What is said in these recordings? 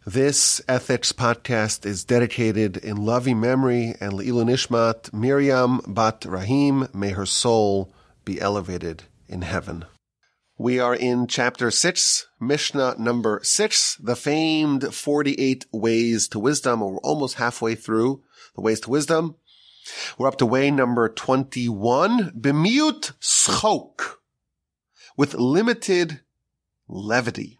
This Ethics podcast is dedicated in loving memory and Le'ilu Nishmat Miriam bat Rahim. May her soul be elevated in heaven. We are in chapter 6, Mishnah number 6, the famed 48 ways to wisdom. We're almost halfway through the ways to wisdom. We're up to way number 21, B'miut schok, with limited levity.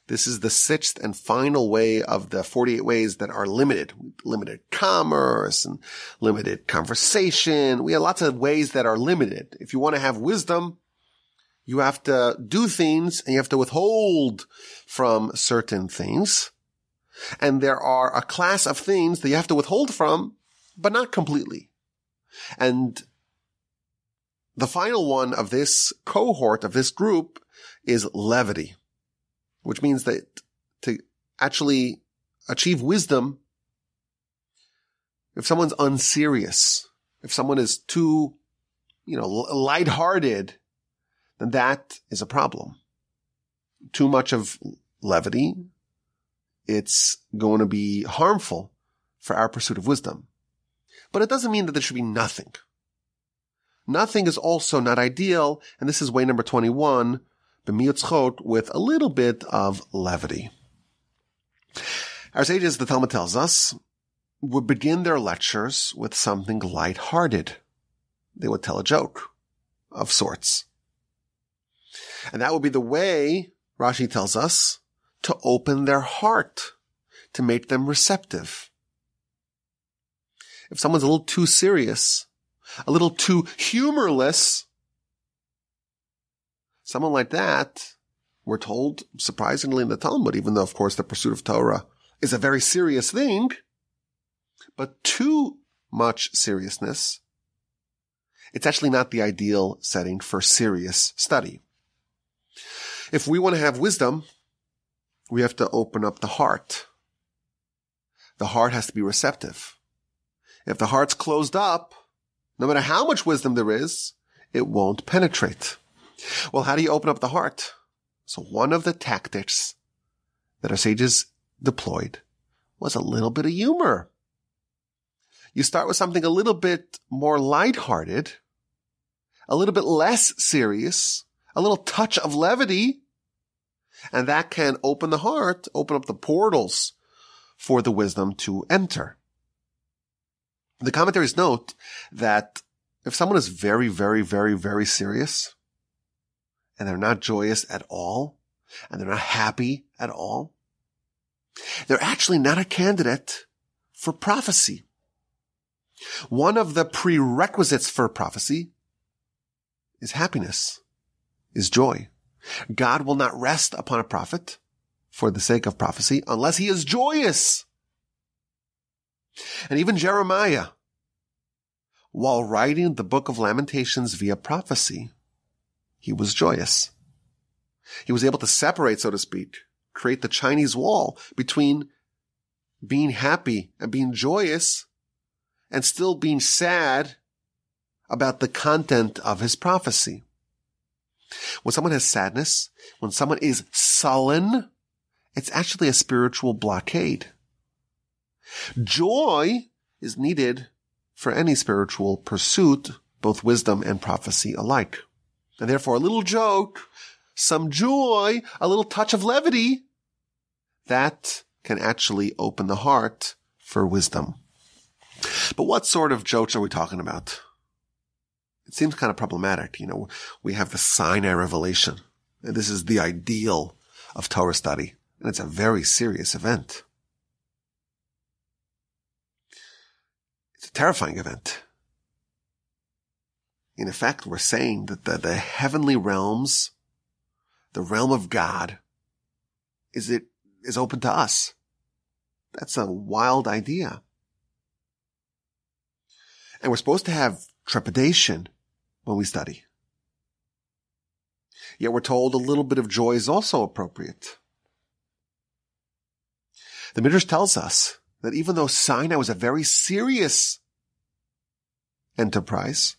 This is the sixth and final way of the 48 ways that are limited. Limited commerce and limited conversation. We have lots of ways that are limited. If you want to have wisdom, you have to do things and you have to withhold from certain things. And there are a class of things that you have to withhold from, but not completely. And the final one of this cohort, of this group, is levity, which means that to actually achieve wisdom, if someone's unserious, if someone is too, lighthearted, then that is a problem. Too much of levity, it's going to be harmful for our pursuit of wisdom. But it doesn't mean that there should be nothing. Nothing is also not ideal, and this is way number 21, b'miut schok, with a little bit of levity. Our sages, the Talmud tells us, would begin their lectures with something lighthearted. They would tell a joke of sorts. And that would be the way, Rashi tells us, to open their heart, to make them receptive. If someone's a little too serious, a little too humorless, someone like that, we're told, surprisingly in the Talmud, even though, of course, the pursuit of Torah is a very serious thing, but too much seriousness, it's actually not the ideal setting for serious study. If we want to have wisdom, we have to open up the heart. The heart has to be receptive. If the heart's closed up, no matter how much wisdom there is, it won't penetrate. Well, how do you open up the heart? So one of the tactics that our sages deployed was a little bit of humor. You start with something a little bit more lighthearted, a little bit less serious, a little touch of levity, and that can open the heart, open up the portals for the wisdom to enter. The commentaries note that if someone is very, very, very, very serious, and they're not joyous at all, and they're not happy at all, they're actually not a candidate for prophecy. One of the prerequisites for prophecy is happiness, is joy. God will not rest upon a prophet for the sake of prophecy unless he is joyous. And even Jeremiah, while writing the book of Lamentations via prophecy, he was joyous. He was able to separate, so to speak, create the Chinese wall between being happy and being joyous and still being sad about the content of his prophecy. When someone has sadness, when someone is sullen, it's actually a spiritual blockade. Joy is needed for any spiritual pursuit, both wisdom and prophecy alike. And therefore, a little joke, some joy, a little touch of levity, that can actually open the heart for wisdom. But what sort of jokes are we talking about? It seems kind of problematic. We have the Sinai revelation, and this is the ideal of Torah study, and it's a very serious event. It's a terrifying event. In effect, we're saying that the heavenly realms, the realm of God, is open to us. That's a wild idea. And we're supposed to have trepidation when we study. Yet we're told a little bit of joy is also appropriate. The Midrash tells us that even though Sinai was a very serious enterprise,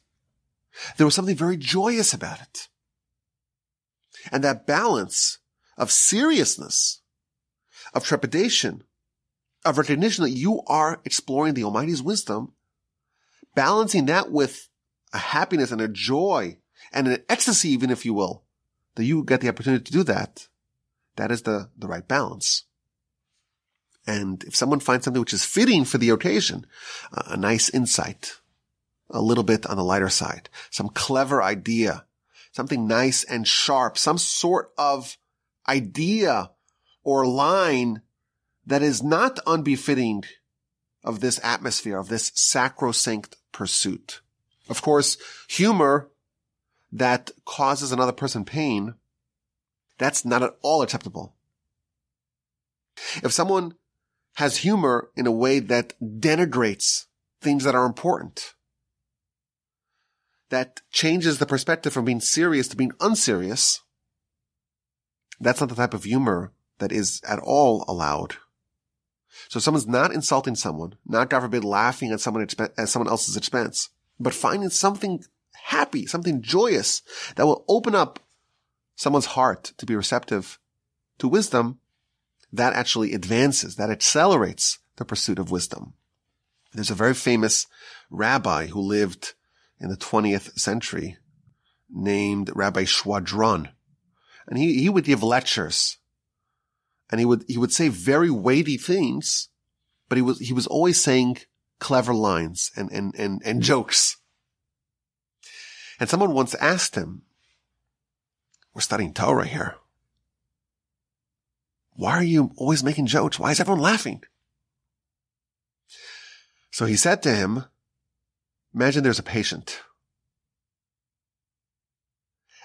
there was something very joyous about it. And that balance of seriousness, of trepidation, of recognition that you are exploring the Almighty's wisdom, balancing that with a happiness and a joy and an ecstasy, even if you will, that you get the opportunity to do that. That is the right balance. And if someone finds something which is fitting for the occasion, a nice insight, a little bit on the lighter side, some clever idea, something nice and sharp, some sort of idea or line that is not unbefitting of this atmosphere, of this sacrosanct pursuit. Of course, humor that causes another person pain, that's not at all acceptable. If someone has humor in a way that denigrates things that are important, that changes the perspective from being serious to being unserious, that's not the type of humor that is at all allowed. So if someone's not insulting someone, not, God forbid, laughing at someone else's expense, but finding something happy, something joyous that will open up someone's heart to be receptive to wisdom, that actually advances, that accelerates the pursuit of wisdom. There's a very famous rabbi who lived in the 20th century named Rabbi Schwadron. And he would give lectures, and he would say very weighty things, but he was always saying clever lines and jokes. And someone once asked him, "We're studying Torah here. Why are you always making jokes? Why is everyone laughing?" So he said to him, imagine there's a patient.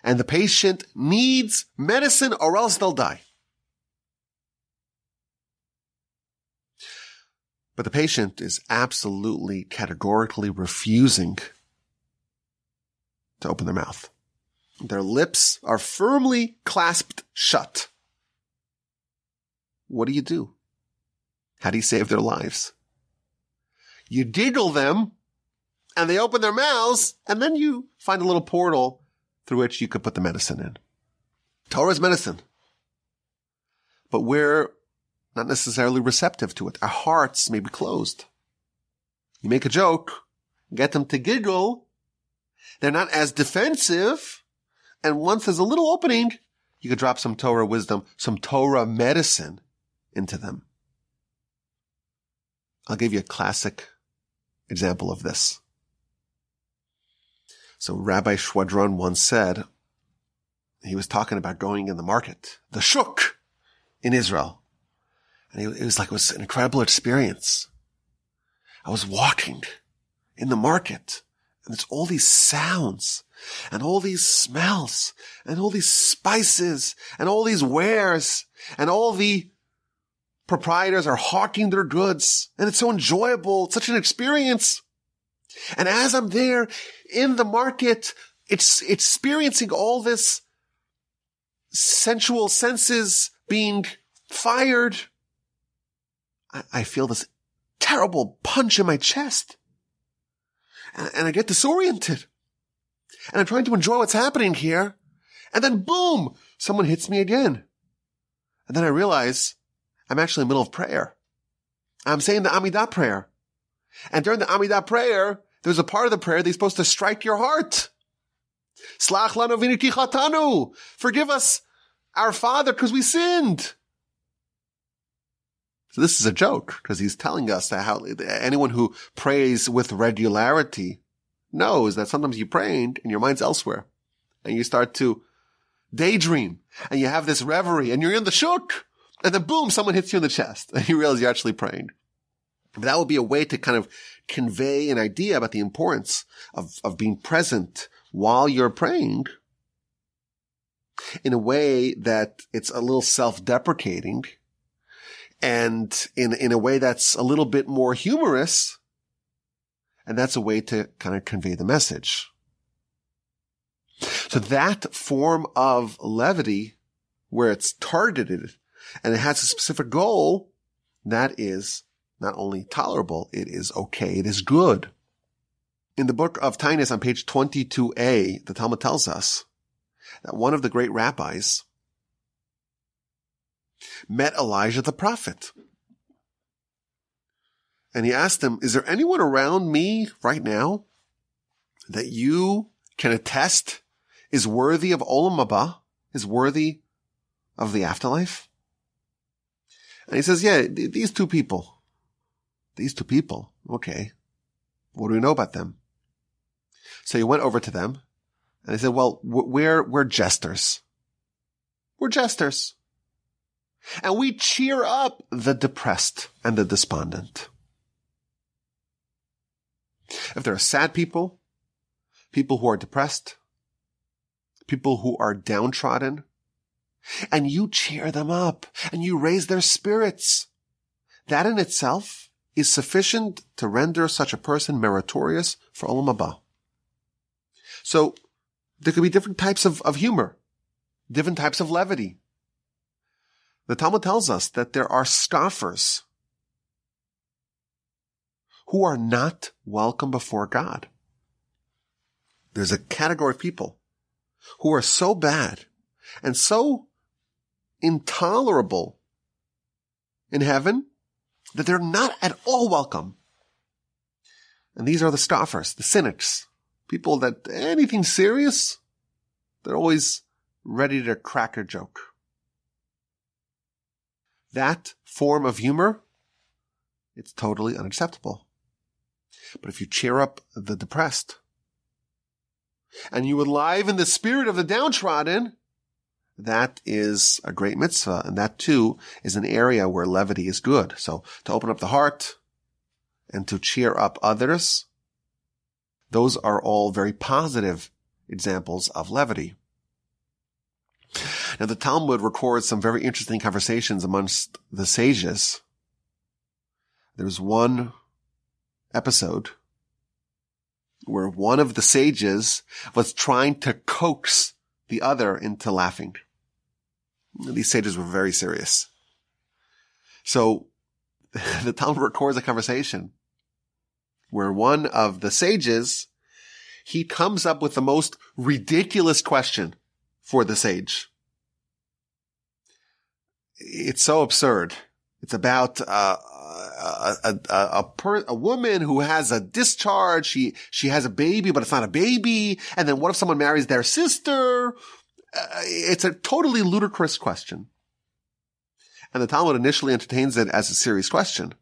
And the patient needs medicine or else they'll die. But the patient is absolutely, categorically refusing to open their mouth. Their lips are firmly clasped shut. What do? How do you save their lives? You giggle them, and they open their mouths, and then you find a little portal through which you could put the medicine in. Torah is medicine. But we're not necessarily receptive to it. Our hearts may be closed. You make a joke, get them to giggle, they're not as defensive, and once there's a little opening, you could drop some Torah wisdom, some Torah medicine into them. I'll give you a classic example of this. So Rabbi Schwadron once said, he was talking about going in the market, the shuk in Israel. And it was an incredible experience. I was walking in the market, and there's all these sounds and all these smells and all these spices and all these wares, and all the proprietors are hawking their goods, and it's so enjoyable. It's such an experience. And as I'm there in the market, it's experiencing all this sensual senses being fired, I feel this terrible punch in my chest. And I get disoriented. And I'm trying to enjoy what's happening here. And then boom, someone hits me again. And then I realize I'm actually in the middle of prayer. I'm saying the Amidah prayer. And during the Amidah prayer, there's a part of the prayer that's supposed to strike your heart. Slach lanu v'inu ki chatanu. Forgive us, our Father, because we sinned. So this is a joke, because he's telling us that how anyone who prays with regularity knows that sometimes you're praying and your mind's elsewhere. And you start to daydream. And you have this reverie, and you're in the shuk. And then boom, someone hits you in the chest. And you realize you're actually praying. But that would be a way to kind of convey an idea about the importance of being present while you're praying in a way that it's a little self-deprecating, and in a way that's a little bit more humorous. And that's a way to kind of convey the message. So that form of levity, where it's targeted and it has a specific goal, that is not only tolerable, it is okay, it is good. In the book of Tainus on page 22a, the Talmud tells us that one of the great rabbis met Elijah the prophet. And he asked him, is there anyone around me right now that you can attest is worthy of Olam Haba, is worthy of the afterlife? And he says, yeah, these two people. These two people. Okay. What do we know about them? So he went over to them and he said, well, we're jesters. We're jesters. And we cheer up the depressed and the despondent. If there are sad people, people who are depressed, people who are downtrodden, and you cheer them up and you raise their spirits, that in itself is sufficient to render such a person meritorious for Olam Haba. So there could be different types of humor, different types of levity. The Talmud tells us that there are scoffers who are not welcome before God. There's a category of people who are so bad and so intolerable in heaven that they're not at all welcome. And these are the scoffers, the cynics, people that anything serious, they're always ready to crack a joke. That form of humor, it's totally unacceptable. But if you cheer up the depressed and you enliven the spirit of the downtrodden, that is a great mitzvah. And that too is an area where levity is good. So to open up the heart and to cheer up others, those are all very positive examples of levity. Now the Talmud records some very interesting conversations amongst the sages. There's one episode where one of the sages was trying to coax the other into laughing. These sages were very serious. So the Talmud records a conversation where one of the sages, he comes up with the most ridiculous question for the sage. It's so absurd. It's about a woman who has a discharge. She has a baby, but it's not a baby. And then what if someone marries their sister? It's a totally ludicrous question. And the Talmud initially entertains it as a serious question.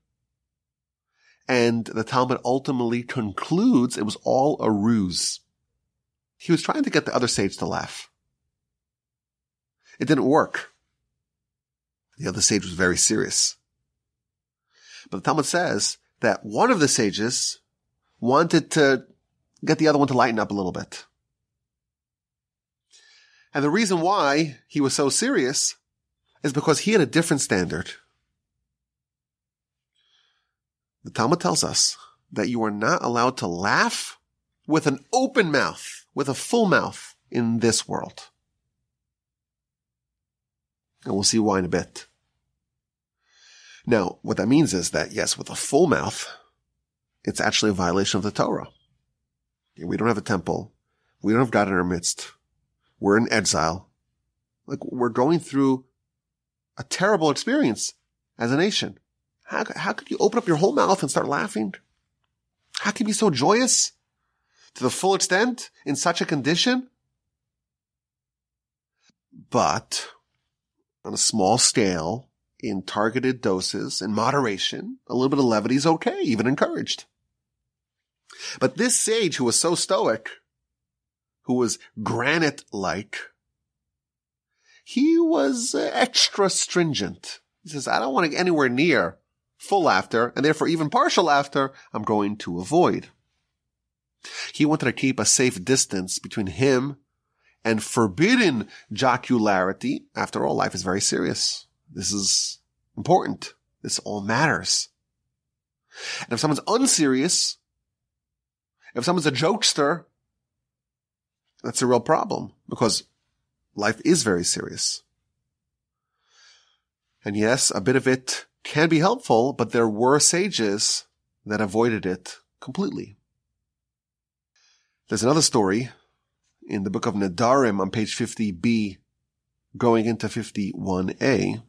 And the Talmud ultimately concludes it was all a ruse. He was trying to get the other sage to laugh. It didn't work. The other sage was very serious. But the Talmud says that one of the sages wanted to get the other one to lighten up a little bit. And the reason why he was so serious is because he had a different standard. The Talmud tells us that you are not allowed to laugh with an open mouth, with a full mouth in this world. And we'll see why in a bit. Now, what that means is that, yes, with a full mouth, it's actually a violation of the Torah. We don't have a temple. We don't have God in our midst. We're in exile. We're going through a terrible experience as a nation. How could you open up your whole mouth and start laughing? How can you be so joyous to the full extent in such a condition? But on a small scale, in targeted doses, in moderation, a little bit of levity is okay, even encouraged. But this sage who was so stoic, who was granite-like, he was extra stringent. He says, I don't want to get anywhere near full laughter, and therefore even partial laughter, I'm going to avoid. He wanted to keep a safe distance between him and forbidden jocularity. After all, life is very serious. This is important. This all matters. And if someone's unserious, if someone's a jokester, that's a real problem because life is very serious. And yes, a bit of it can be helpful, but there were sages that avoided it completely. There's another story in the book of Nedarim on page 50b, going into 51a.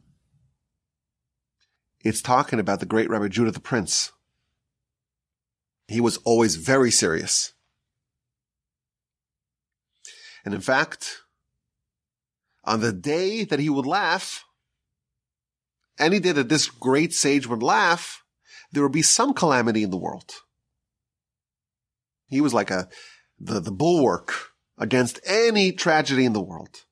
it's talking about the great Rabbi Judah the Prince. He was always very serious. And in fact, on the day that he would laugh, any day that this great sage would laugh, there would be some calamity in the world. He was like the bulwark against any tragedy in the world.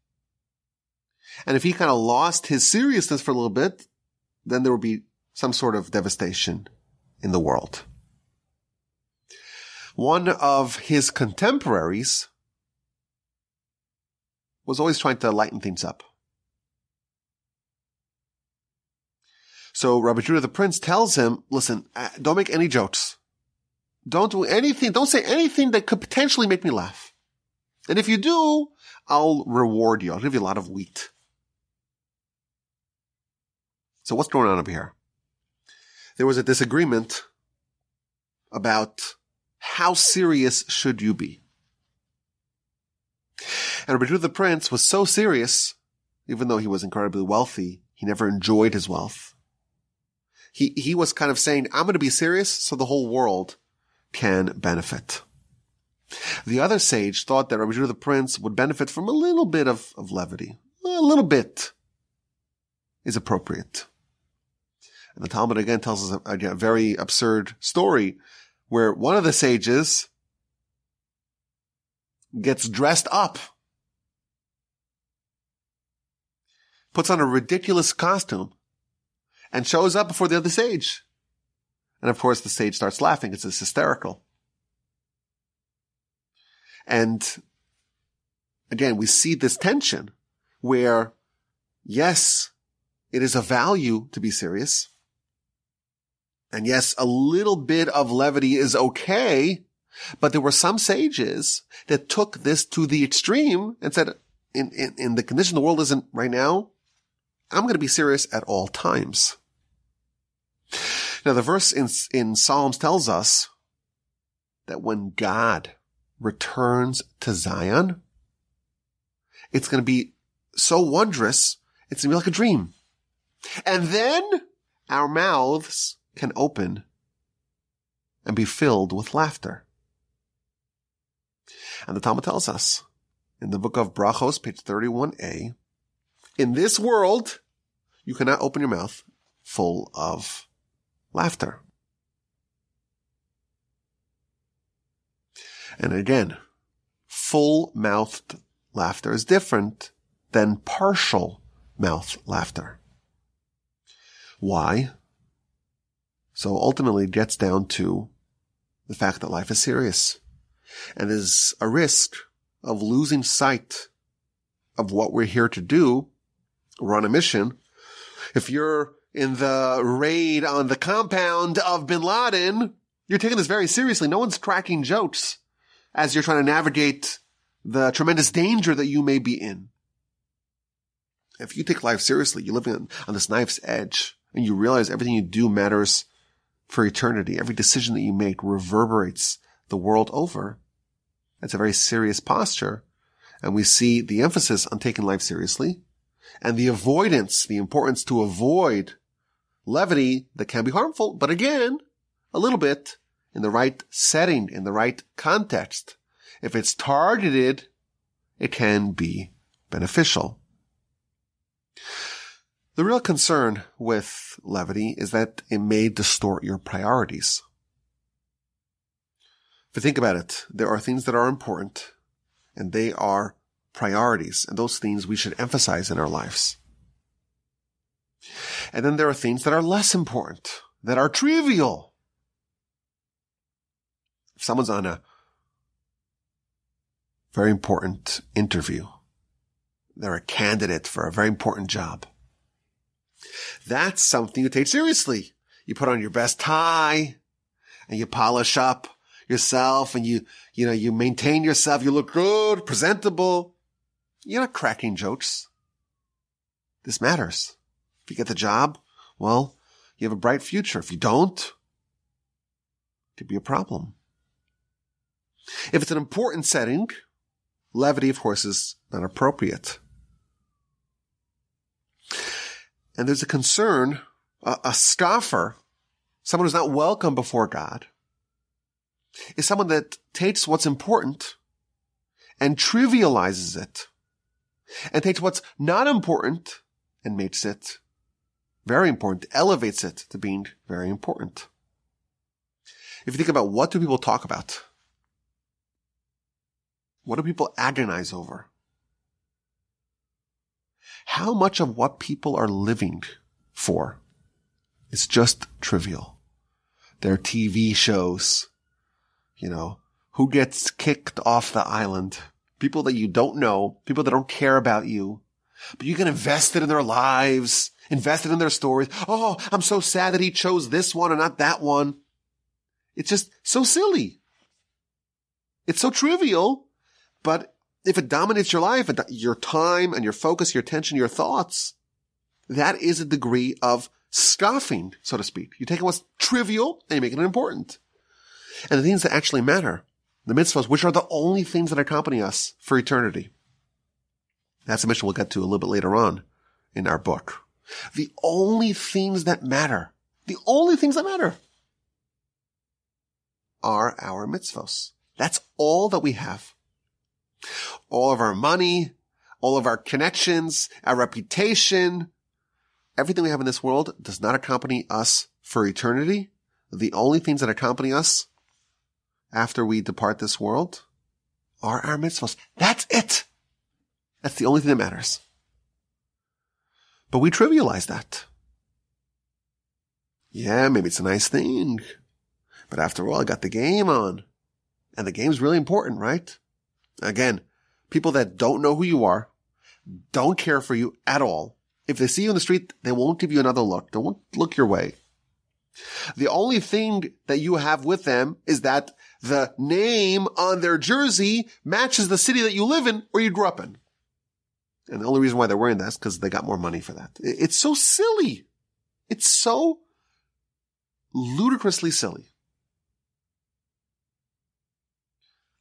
And if he kind of lost his seriousness for a little bit, then there would be some sort of devastation in the world. One of his contemporaries was always trying to lighten things up. So Rabbi Judah the Prince tells him, listen, don't make any jokes. Don't do anything, don't say anything that could potentially make me laugh. And if you do, I'll reward you. I'll give you a lot of wheat. So what's going on over here? There was a disagreement about how serious should you be. And Rabbi Judah the Prince was so serious, even though he was incredibly wealthy, he never enjoyed his wealth. He was kind of saying, I'm going to be serious so the whole world can benefit. The other sage thought that Rabbi Judah the Prince would benefit from a little bit of levity. A little bit is appropriate. And the Talmud again tells us a very absurd story where one of the sages gets dressed up, puts on a ridiculous costume, and shows up before the other sage. And of course the sage starts laughing. It's hysterical. And again, we see this tension where, yes, it is a value to be serious. And yes, a little bit of levity is okay. But there were some sages that took this to the extreme and said, in the condition the world is in right now, I'm going to be serious at all times. Now, the verse in Psalms tells us that when God returns to Zion, it's going to be so wondrous, it's going to be like a dream. And then our mouths can open and be filled with laughter. And the Talmud tells us in the book of Brachos, page 31a, in this world, you cannot open your mouth full of laughter. And again, full-mouthed laughter is different than partial-mouthed laughter. Why? So ultimately it gets down to the fact that life is serious. And there's a risk of losing sight of what we're here to do. We're on a mission. If you're in the raid on the compound of bin Laden, you're taking this very seriously. No one's cracking jokes as you're trying to navigate the tremendous danger that you may be in. If you take life seriously, you're living on this knife's edge, and you realize everything you do matters for eternity. Every decision that you make reverberates the world over. That's a very serious posture. And we see the emphasis on taking life seriously and the avoidance, the importance to avoid levity that can be harmful, but again, a little bit in the right setting, in the right context. If it's targeted, it can be beneficial. The real concern with levity is that it may distort your priorities. If you think about it, there are things that are important, and they are priorities, and those things we should emphasize in our lives. And then there are things that are less important, that are trivial. If someone's on a very important interview, they're a candidate for a very important job, that's something you take seriously. You put on your best tie, and you polish up yourself, and you maintain yourself. You look good, presentable. You're not cracking jokes. This matters. If you get the job, well, you have a bright future. If you don't, it could be a problem. If it's an important setting, levity, of course, is not appropriate. And there's a concern A scoffer, someone who's not welcome before God, is someone that takes what's important and trivializes it, and takes what's not important and makes it very important, elevates it to being very important. If you think about what do people talk about? What do people agonize over? How much of what people are living for is just trivial? Their TV shows, who gets kicked off the island, people that you don't know, people that don't care about you, but you get invested in their lives, invested in their stories. Oh, I'm so sad that he chose this one and not that one. It's just so silly. It's so trivial, but if it dominates your life, your time and your focus, your attention, your thoughts, that is a degree of scoffing, so to speak. You take what's trivial and you make it important. And the things that actually matter, the mitzvahs, which are the only things that accompany us for eternity. That's a mission we'll get to a little bit later on in our book. The only things that matter are our mitzvahs. That's all that we have. All of our money, all of our connections, our reputation, everything we have in this world does not accompany us for eternity. The only things that accompany us after we depart this world are our mitzvahs. That's it. That's the only thing that matters. But we trivialize that. Yeah, maybe it's a nice thing, but after all, I got the game on. And the game's really important, right? Again, people that don't know who you are, don't care for you at all. If they see you in the street, they won't give you another look. They won't look your way. The only thing that you have with them is that the name on their jersey matches the city that you live in or you grew up in. And the only reason why they're wearing that is because they got more money for that. It's so silly. It's so ludicrously silly.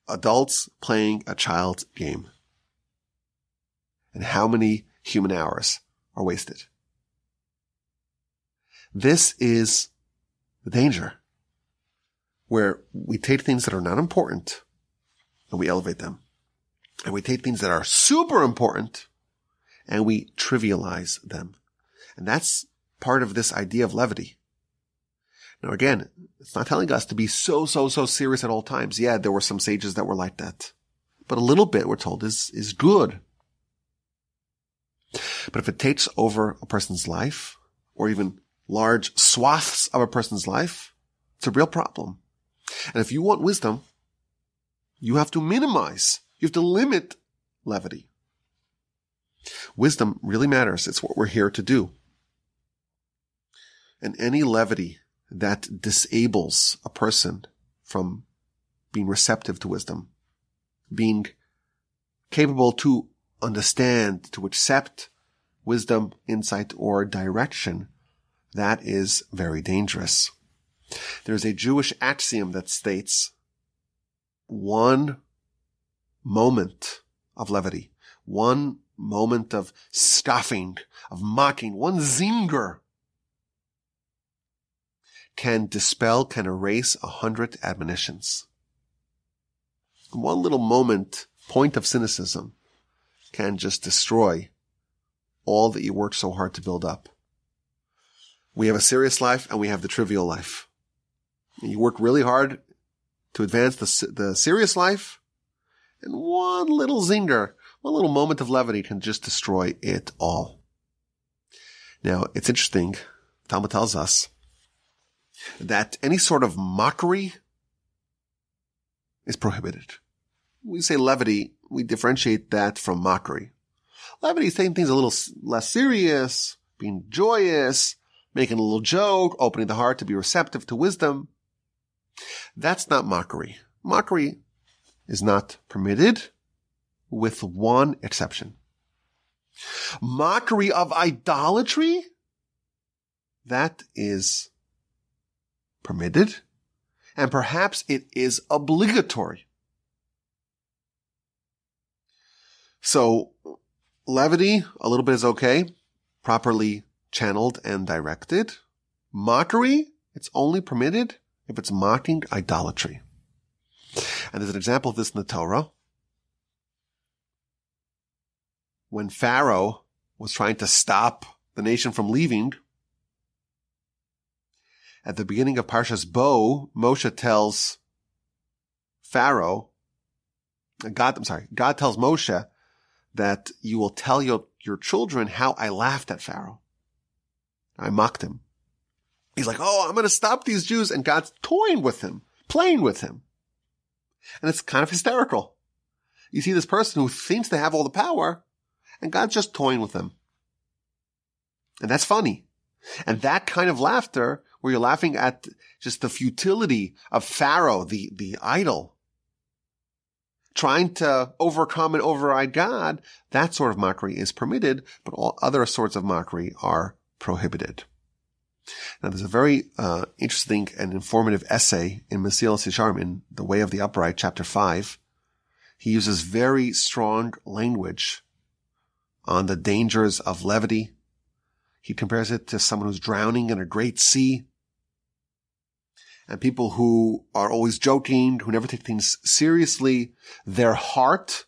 Adults playing a child's game. And how many human hours are wasted? This is the danger, where we take things that are not important and we elevate them. And we take things that are super important and we trivialize them. And that's part of this idea of levity. Now again, it's not telling us to be so serious at all times. Yeah, there were some sages that were like that. But a little bit, we're told, is good. But if it takes over a person's life, or even large swaths of a person's life, it's a real problem. And if you want wisdom, you have to minimize, you have to limit levity. Wisdom really matters. It's what we're here to do. And any levity that disables a person from being receptive to wisdom, being capable to understand, to accept wisdom, insight, or direction, that is very dangerous. There's a Jewish axiom that states one moment of levity, one moment of scoffing, of mocking, one zinger can dispel, can erase 100 admonitions. One little point of cynicism can just destroy all that you worked so hard to build up. We have a serious life and we have the trivial life. You work really hard to advance the serious life, and one little zinger, one little moment of levity can just destroy it all. Now, it's interesting, Talmud tells us that any sort of mockery is prohibited. We say levity, we differentiate that from mockery. Levity is saying things a little less serious, being joyous, making a little joke, opening the heart to be receptive to wisdom. That's not mockery. Mockery is not permitted, with one exception. Mockery of idolatry, that is permitted, and perhaps it is obligatory. So, levity, a little bit is okay, properly channeled and directed. Mockery, it's only permitted if it's mocking idolatry. And there's an example of this in the Torah. When Pharaoh was trying to stop the nation from leaving, at the beginning of Parshas Bo, Moshe tells Pharaoh, God tells Moshe that you will tell your children how I laughed at Pharaoh. I mocked him. He's like, oh, I'm going to stop these Jews. And God's toying with him, playing with him. And it's kind of hysterical. You see this person who thinks they have all the power, and God's just toying with them. And that's funny. And that kind of laughter, where you're laughing at just the futility of Pharaoh, the idol, trying to overcome and override God, that sort of mockery is permitted, but all other sorts of mockery are prohibited. Now, there's a very interesting and informative essay in Mesilas Yesharim, in The Way of the Upright, chapter 5. He uses very strong language on the dangers of levity. He compares it to someone who's drowning in a great sea, and people who are always joking, who never take things seriously. Their heart,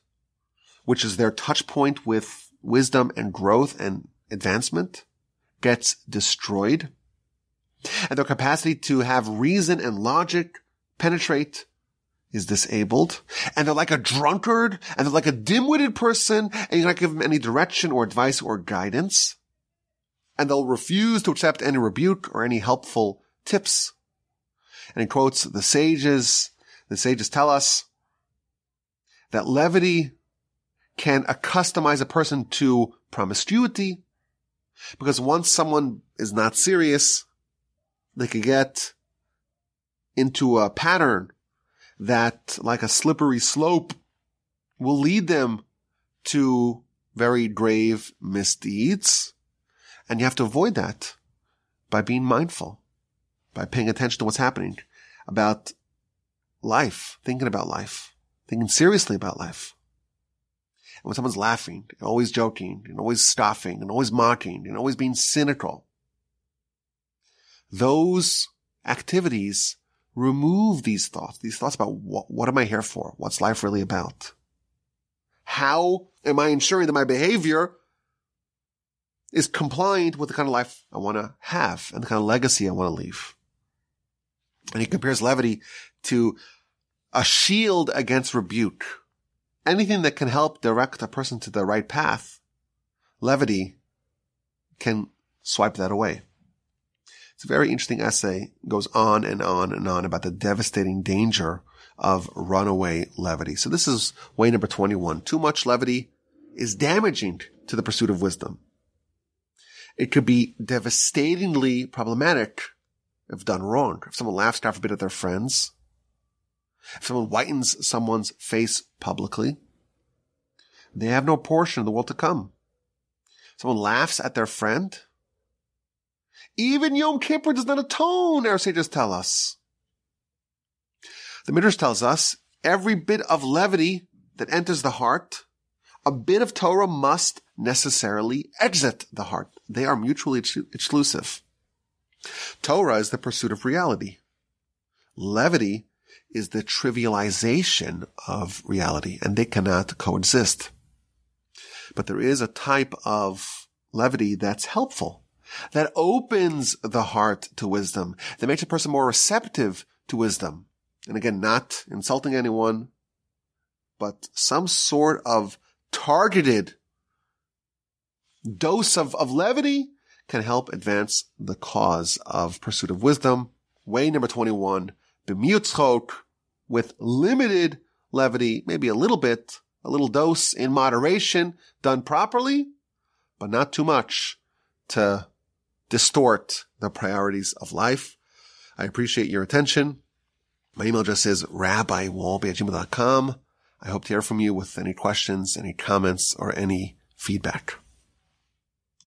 which is their touch point with wisdom and growth and advancement, gets destroyed. And their capacity to have reason and logic penetrate is disabled. And they're like a drunkard, and they're like a dim-witted person, and you're not give them any direction or advice or guidance. And they'll refuse to accept any rebuke or any helpful tips. And he quotes the sages. The sages tell us that levity can accustomize a person to promiscuity, because once someone is not serious, they could get into a pattern that, like a slippery slope, will lead them to very grave misdeeds. And you have to avoid that by being mindful, by paying attention to what's happening, about life, thinking about life, thinking seriously about life. And when someone's laughing, and always joking, and always scoffing, and always mocking, and always being cynical, those activities remove these thoughts about what am I here for? What's life really about? How am I ensuring that my behavior is compliant with the kind of life I want to have and the kind of legacy I want to leave? And he compares levity to a shield against rebuke. Anything that can help direct a person to the right path, levity can swipe that away. It's a very interesting essay. It goes on and on and on about the devastating danger of runaway levity. So this is way number 21. Too much levity is damaging to the pursuit of wisdom. It could be devastatingly problematic if done wrong. If someone laughs, God forbid, at their friends, if someone whitens someone's face publicly, they have no portion in the world to come. Someone laughs at their friend, even Yom Kippur does not atone, our sages tell us. The Midrash tells us every bit of levity that enters the heart, a bit of Torah must necessarily exit the heart. They are mutually exclusive. Torah is the pursuit of reality. Levity is the trivialization of reality, and they cannot coexist. But there is a type of levity that's helpful, that opens the heart to wisdom, that makes a person more receptive to wisdom. And again, not insulting anyone, but some sort of targeted dose of levity can help advance the cause of pursuit of wisdom. Way number 21, b'miutzchok, with limited levity, maybe a little bit, a little dose in moderation, done properly, but not too much to distort the priorities of life. I appreciate your attention. My email address is rabbiwolbe@gmail.com. I hope to hear from you with any questions, any comments, or any feedback.